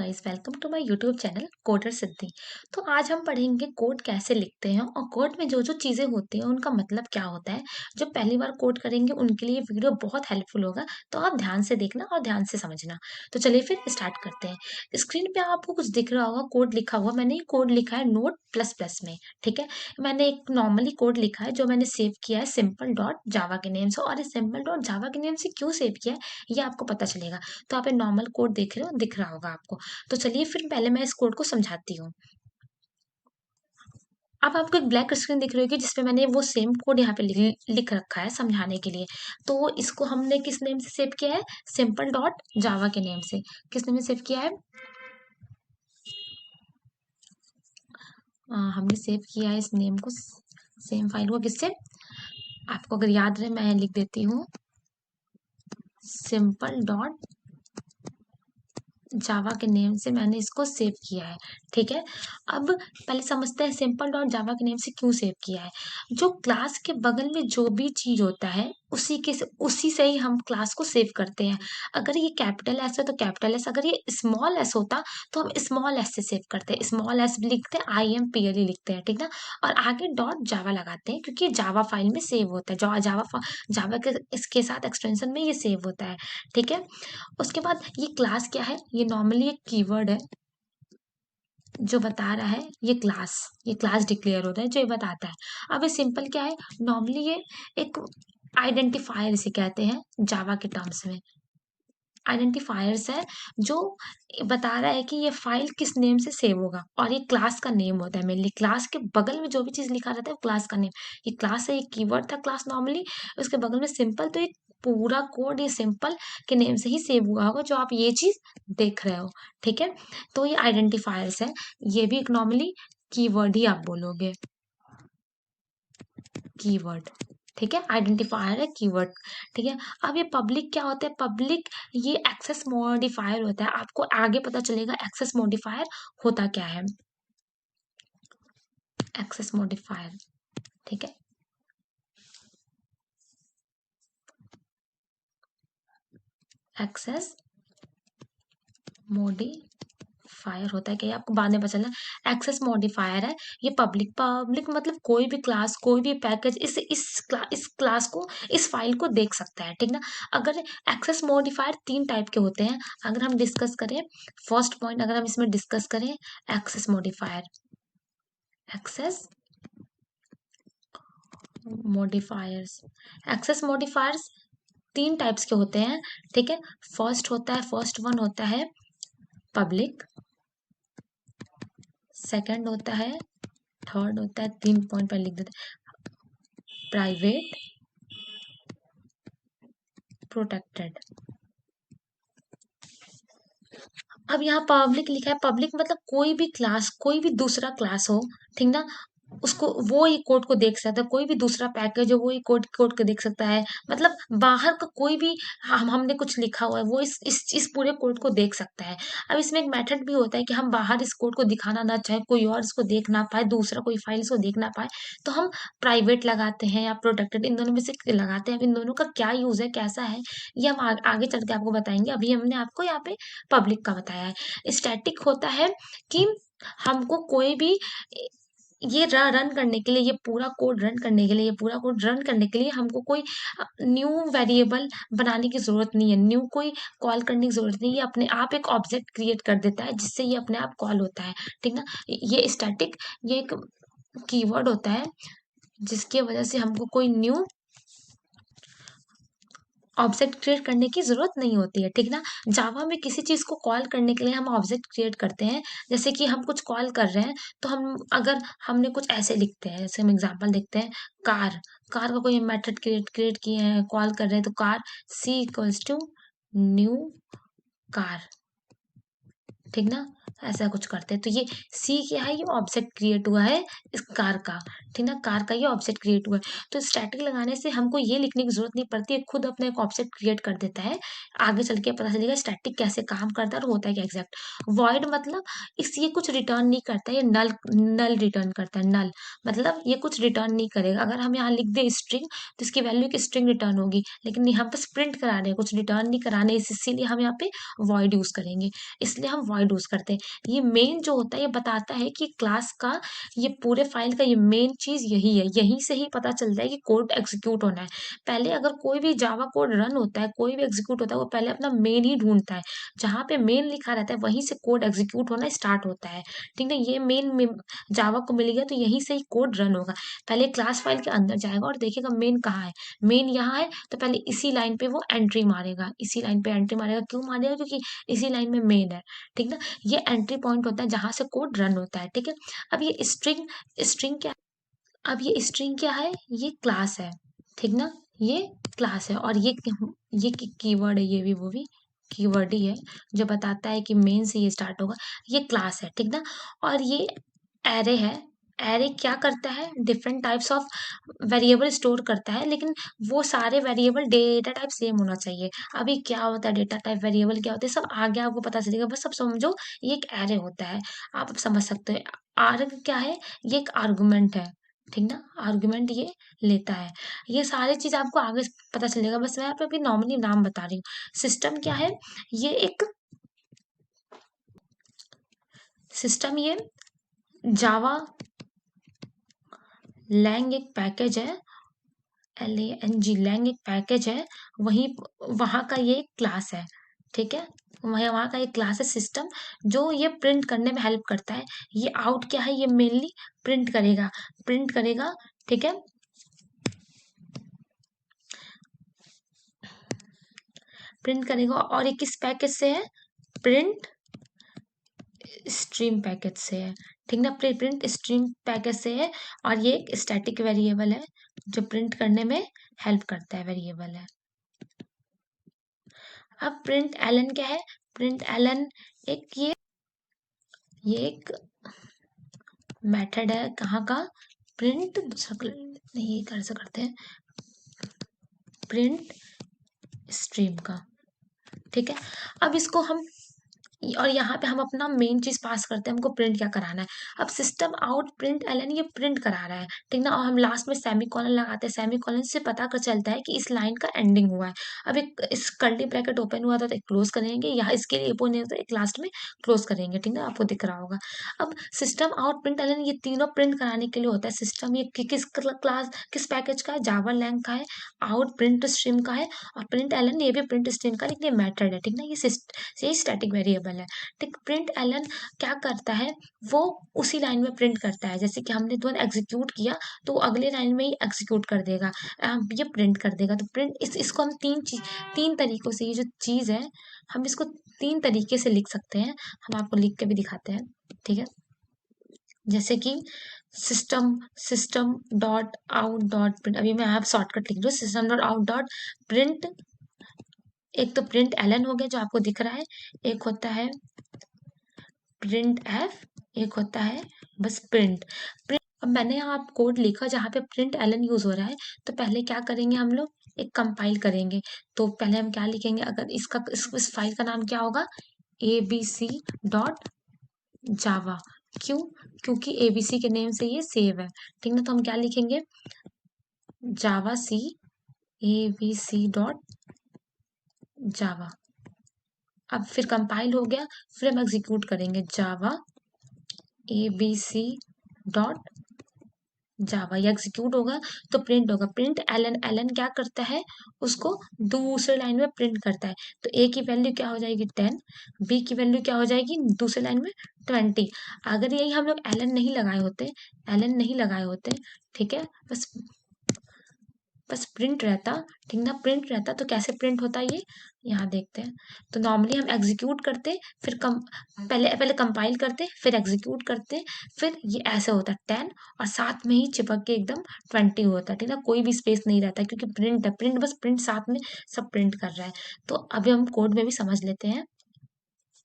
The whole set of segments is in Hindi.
Guys, welcome to my YouTube channel coder Siddhi. तो आज हम पढ़ेंगे कोड कैसे लिखते हैं और कोड में जो जो चीज़ें होती हैं उनका मतलब क्या होता है। जो पहली बार कोड करेंगे उनके लिए वीडियो बहुत हेल्पफुल होगा, तो आप ध्यान से देखना और ध्यान से समझना। तो चलिए फिर स्टार्ट करते हैं। स्क्रीन पे आपको कुछ दिख रहा होगा, कोड लिखा हुआ। मैंने ये कोड लिखा है नोट प्लस प्लस में। ठीक है, मैंने एक नॉर्मली कोड लिखा है जो मैंने सेव किया है सिंपल डॉट जावा के नेम से। और इस सिंपल डॉट जावा के नेम से क्यों सेव किया है ये आपको पता चलेगा। तो आप ये नॉर्मल कोड देख रहे हो, दिख रहा होगा आपको। तो चलिए फिर पहले मैं इस कोड को समझाती हूँ। अब आपको एक ब्लैक स्क्रीन दिख रही होगी जिसपे मैंने वो सेम कोड यहाँ पे लिख रखा है समझाने के लिए। तो इसको हमने किस नेम से सेव किया है? सिंपल डॉट जावा के नेम से। किस नेम से सेव किया है? हमने सेव किया है इस नेम को, सेम फाइल को किससे? आपको अगर याद रहे मैं लिख देती हूँ, सिंपल डॉट जावा के नेम से मैंने इसको सेव किया है। ठीक है, अब पहले समझते हैं सिंपल डॉट जावा के नेम से क्यों सेव किया है। जो क्लास के बगल में जो भी चीज होता है उसी से ही हम क्लास को सेव करते हैं। अगर ये कैपिटल एस है तो कैपिटल एस, अगर ये स्मॉल एस होता तो हम स्मॉल एस से सेव करते हैं। स्मॉल एस भी लिखते हैं, IMPLE लिखते हैं, ठीक ना। और आगे डॉट जावा लगाते हैं क्योंकि जावा फाइल में सेव होता है। जावा के इसके साथ एक्सटेंशन में ये सेव होता है। ठीक है, उसके बाद ये क्लास क्या है? ये नॉर्मली एक कीवर्ड है जो बता रहा है ये क्लास डिक्लेयर होता है जो ये बताता है। अब ये सिंपल क्या है? नॉर्मली ये एक आइडेंटिफायर इसे कहते हैं जावा के टर्म्स में। आइडेंटिफायर्स है जो बता रहा है कि ये फाइल किस नेम से सेव होगा, और ये क्लास का नेम होता है। मेनली क्लास के बगल में जो भी चीज लिखा रहता है वो क्लास का नेम। ये क्लास है, ये कीवर्ड था क्लास नॉर्मली, उसके बगल में सिंपल। तो ये पूरा कोड ये सिंपल के नेम से ही सेव हुआ होगा जो आप ये चीज देख रहे हो। ठीक है, तो ये आइडेंटिफायर्स है, ये भी एक नॉर्मली कीवर्ड ही आप बोलोगे, कीवर्ड। ठीक है, आइडेंटिफायर है, कीवर्ड। ठीक है, अब ये पब्लिक क्या होता है? पब्लिक ये एक्सेस मॉडिफायर होता है। आपको आगे पता चलेगा एक्सेस मॉडिफायर होता क्या है। एक्सेस मॉडिफायर, ठीक है, एक्सेस मॉडिफायर होता है क्या, ये आपको बाद में पता चलना। एक्सेस मॉडिफायर है ये पब्लिक मतलब कोई भी क्लास, कोई भी पैकेज इस क्लास को, इस फाइल को देख सकता है। ठीक ना। अगर एक्सेस मॉडिफायर तीन टाइप के होते हैं, अगर हम डिस्कस करें, फर्स्ट पॉइंट अगर हम इसमें डिस्कस करें, access modifier, access modifiers, access modifiers तीन टाइप्स के होते हैं। ठीक है, फर्स्ट वन होता है पब्लिक, सेकंड होता है, थर्ड होता है, 3 पॉइंट पर लिख देते हैं, प्राइवेट, प्रोटेक्टेड। अब यहाँ पब्लिक लिखा है, पब्लिक मतलब कोई भी क्लास, कोई भी दूसरा क्लास हो, ठीक ना, उसको वो ही कोड को देख सकता है। कोई भी दूसरा पैकेज हो वो ही कोड कोड को देख सकता है। मतलब बाहर का कोई भी, हमने कुछ लिखा हुआ है वो इस पूरे कोड को देख सकता है। अब इसमें एक मेथड भी होता है कि हम बाहर इस कोड को दिखाना ना चाहे, कोई और इसको देख ना पाए, दूसरा कोई फाइल इसको देख ना पाए, तो हम प्राइवेट लगाते हैं या प्रोटेक्टेड, इन दोनों में से लगाते हैं। अब इन दोनों का क्या यूज है, कैसा है, ये हम आगे चल के आपको बताएंगे। अभी हमने आपको यहाँ पे पब्लिक का बताया है। स्टैटिक होता है कि हमको कोई भी ये रन करने के लिए, ये पूरा कोड रन करने के लिए, ये पूरा कोड रन करने के लिए हमको कोई न्यू वेरिएबल बनाने की जरूरत नहीं है, न्यू कोई कॉल करने की जरूरत नहीं है। ये अपने आप एक ऑब्जेक्ट क्रिएट कर देता है जिससे ये अपने आप कॉल होता है। ठीक ना, ये स्टैटिक, ये एक कीवर्ड होता है जिसकी वजह से हमको कोई न्यू ऑब्जेक्ट क्रिएट करने की जरूरत नहीं होती है। ठीक ना, जावा में किसी चीज को कॉल करने के लिए हम ऑब्जेक्ट क्रिएट करते हैं। जैसे कि हम कुछ कॉल कर रहे हैं तो हम, अगर हमने कुछ ऐसे लिखते हैं, जैसे हम एग्जांपल देखते हैं, कार, कार का कोई मेथड क्रिएट किए हैं, कॉल कर रहे हैं, तो car C equals to new car. ठीक ना, ऐसा कुछ करते हैं। तो ये सी क्या है, ये ऑब्जेक्ट क्रिएट हुआ है इस कार का, ठीक ना, कार का ये ऑब्जेक्ट क्रिएट हुआ है। तो स्टैटिक लगाने से हमको ये लिखने की जरूरत नहीं पड़ती है, खुद अपना एक ऑब्जेक्ट क्रिएट कर देता है। आगे चल के पता चलेगा स्टैटिक कैसे काम करता है और होता है क्या एग्जैक्ट। वॉइड मतलब इस ये कुछ रिटर्न नहीं करता है, ये नल नल रिटर्न करता है। नल मतलब ये कुछ रिटर्न नहीं करेगा। अगर हम यहाँ लिख दे स्ट्रिंग तो इसकी वैल्यू की स्ट्रिंग रिटर्न होगी, लेकिन यहाँ पर प्रिंट करा रहे हैं, कुछ रिटर्न नहीं कराने, इसीलिए हम यहाँ पे वॉइड यूज करेंगे, इसलिए हम वॉइड यूज करते हैं। ये मेन जो होता है ये बताता है कि क्लास का, ये पूरे फाइल का ये मेन चीज यही है, यहीं से ही पता चलता है कि कोड एग्जीक्यूट होना है। पहले अगर कोई भी जावा कोड रन होता है, कोई भी एग्जीक्यूट होता है, वो पहले अपना मेन ही ढूंढता है, जहां पे मेन लिखा रहता है वहीं से कोड एग्जीक्यूट होना स्टार्ट होता है, ठीक है। ये मेन जावा को मिल गया तो यहीं से ही कोड रन होगा। पहले क्लास फाइल के अंदर जाएगा और देखेगा मेन कहाँ है, मेन यहाँ है, तो पहले इसी लाइन पे वो एंट्री मारेगा, इसी लाइन पे एंट्री मारेगा। क्यों मारेगा? क्योंकि इसी लाइन में मेन है, ठीक ना। ये एंट्री पॉइंट होता है जहां से कोड रन होता है, ठीक है। अब ये स्ट्रिंग, स्ट्रिंग क्या, अब ये स्ट्रिंग क्या है, ये क्लास है, ठीक ना, ये क्लास है। और ये कीवर्ड है, ये भी वो भी कीवर्ड ही है जो बताता है कि मेन से ये स्टार्ट होगा। ये क्लास है, ठीक ना। और ये एरे है। एरे क्या करता है, different types of variable store करता है, लेकिन वो सारे वेरिएबल डेटा टाइप सेम होना चाहिए। अभी क्या होता है डेटा टाइप वेरिएबल क्या होता है सब आगे आपको पता चलेगा, बस सब समझो ये एक एरे होता है, आप समझ सकते हो। आर्ग क्या है, ये एक आर्गुमेंट है, ठीक ना, आर्गुमेंट ये लेता है। ये सारी चीज आपको आगे पता चलेगा, बस मैं आपको अभी नॉर्मली नाम बता रही हूँ। सिस्टम क्या है, ये एक सिस्टम, ये जावा लैंग एक पैकेज है, LANG लैंग एक पैकेज है, वहीं वहां का ये क्लास है, ठीक है। वहाँ वहाँ का एक क्लास है सिस्टम, जो ये प्रिंट करने में हेल्प करता है। ये आउट क्या है, ये मेनली प्रिंट करेगा, प्रिंट करेगा, ठीक है, प्रिंट करेगा। और ये किस पैकेज से है, प्रिंट स्ट्रीम पैकेज से है, ठीक ना, प्रिंट स्ट्रीम पैकेज से है। और ये एक स्टैटिक वेरिएबल है जो प्रिंट करने में हेल्प करता है, वेरिएबल है। अब प्रिंट एलन क्या है, प्रिंट एलन एक ये एक मेथड है, कहाँ का, प्रिंट नहीं कर से करते हैं, प्रिंट स्ट्रीम का, ठीक है। अब इसको हम, और यहाँ पे हम अपना मेन चीज पास करते हैं, हमको प्रिंट क्या कराना है। अब सिस्टम आउट प्रिंट एलन ये प्रिंट करा रहा है, ठीक ना, और हम लास्ट में सेमी कॉलन लगाते हैं। सेमी कॉलन से पता कर चलता है कि इस लाइन का एंडिंग हुआ है। अब एक इस कर्ली ब्रैकेट ओपन हुआ था तो एक क्लोज करेंगे, यहाँ इसके लिए ओपन है तो एक लास्ट में क्लोज करेंगे, ठीक है, आपको दिख रहा होगा। अब सिस्टम आउट प्रिंट एलन ये तीनों प्रिंट कराने के लिए होता है। सिस्टम ये किस क्लास किस पैकेज का है, जावा लैंग का है, आउट प्रिंट स्ट्रीम का है, और प्रिंट एलन ये भी प्रिंट स्ट्रीम का, लेकिन ये मेथड है, ठीक ना, ये स्टैटिक वेरिएबल है, ठीक। प्रिंट एलन क्या करता है, वो उसी लाइन में प्रिंट करता है, जैसे कि हमने तुरंत एग्जीक्यूट किया तो वो अगले लाइन में ही एग्जीक्यूट कर देगा, ये प्रिंट कर देगा। तो प्रिंट इसको हम तीन तरीकों से, ये जो चीज है हम इसको तीन तरीके से लिख सकते हैं। हम आपको लिख के भी दिखाते हैं, ठीक है। जैसे कि system system dot out dot print, अभी मैं आप शॉर्टकट लिख रही हूँ, system dot out dot print. एक तो प्रिंट एलन हो गया जो आपको दिख रहा है, एक होता है प्रिंट एफ, एक होता है बस प्रिंट प्रिंट। अब मैंने यहाँ आप कोड लिखा जहाँ पे प्रिंट एलन यूज हो रहा है, तो पहले क्या करेंगे हम लोग, एक कंपाइल करेंगे। तो पहले हम क्या लिखेंगे, अगर इसका इस फाइल का नाम क्या होगा, abc.java। क्यों? क्योंकि एबीसी के नेम से ये सेव है, ठीक ना। तो हम क्या लिखेंगे, जावा सी abc.java। अब फिर कंपाइल हो गया, फिर हम एग्जीक्यूट करेंगे, जावा abc.java। ये एग्जीक्यूट होगा तो प्रिंट होगा, प्रिंट एलन। एलन क्या करता है, उसको दूसरे लाइन में प्रिंट करता है। तो ए की वैल्यू क्या हो जाएगी 10, बी की वैल्यू क्या हो जाएगी दूसरे लाइन में 20। अगर यही हम लोग एलन नहीं लगाए होते, एलन नहीं लगाए होते, ठीक है, बस बस प्रिंट रहता, ठीक ना, प्रिंट रहता तो कैसे प्रिंट होता ये यहाँ देखते हैं। तो नॉर्मली हम एग्जीक्यूट करते, फिर पहले पहले कंपाइल करते, फिर एग्जीक्यूट करते, फिर ये ऐसे होता 10 और साथ में ही चिपक के एकदम 20 होता, ठीक ना, कोई भी स्पेस नहीं रहता क्योंकि प्रिंट है, प्रिंट बस प्रिंट साथ में सब प्रिंट कर रहा है। तो अभी हम कोड में भी समझ लेते हैं।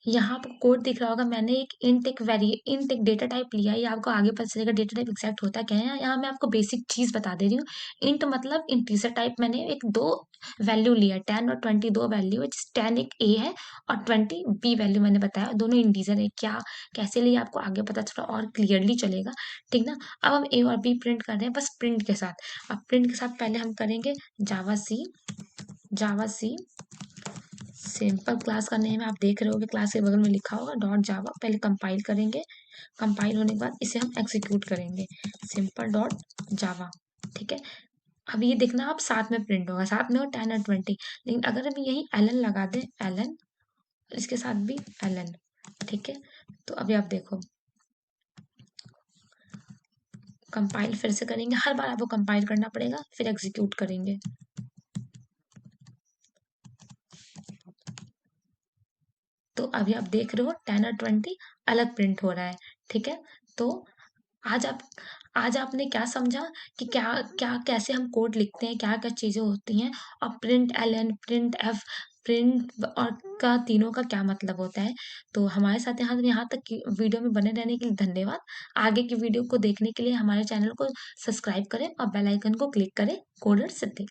यहाँ आपको कोड दिख रहा होगा, मैंने इंट एक डेटा टाइप लिया है, ये आपको आगे पता चलेगा डेटा टाइप एग्जैक्ट होता क्या है। यहाँ मैं आपको बेसिक चीज बता दे रही हूँ। इंट मतलब इंटीजर टाइप, मैंने एक दो वैल्यू लिया है, 10 और 20 दो वैल्यू है, 10 एक ए है और 20 बी वैल्यू मैंने बताया, दोनों इंटीजर है। क्या कैसे लिए आपको आगे पता चला और क्लियरली चलेगा, ठीक ना। अब हम ए और बी प्रिंट कर रहे हैं बस प्रिंट के साथ। अब प्रिंट के साथ पहले हम करेंगे जावा सी सिंपल, क्लास का नेम आप देख रहे होगे, क्लास के बगल में लिखा होगा डॉट जावा। पहले कंपाइल करेंगे, कंपाइल होने के बाद इसे हम एग्जीक्यूट करेंगे, सिंपल डॉट जावा, ठीक है। अब ये देखना आप साथ में प्रिंट होगा, साथ में हो 10 और 20, लेकिन अगर हम यही एलन लगा दें, एलन, इसके साथ भी एलन, ठीक है। तो अभी आप देखो, कंपाइल फिर से करेंगे, हर बार आपको कंपाइल करना पड़ेगा, फिर एग्जीक्यूट करेंगे। तो अभी आप देख रहे हो 10 और 20 अलग प्रिंट हो रहा है, ठीक है। तो आज आप आज आपने क्या समझा कि क्या क्या कैसे हम कोड लिखते हैं, क्या क्या चीजें होती हैं, और print L print F print और का तीनों का क्या मतलब होता है। तो हमारे साथ यहाँ तक की वीडियो में बने रहने के लिए धन्यवाद। आगे की वीडियो को देखने के लिए हमारे चैनल को सब्सक्राइब करें और बेल आइकन को क्लिक करें। कोडर सिद्धि।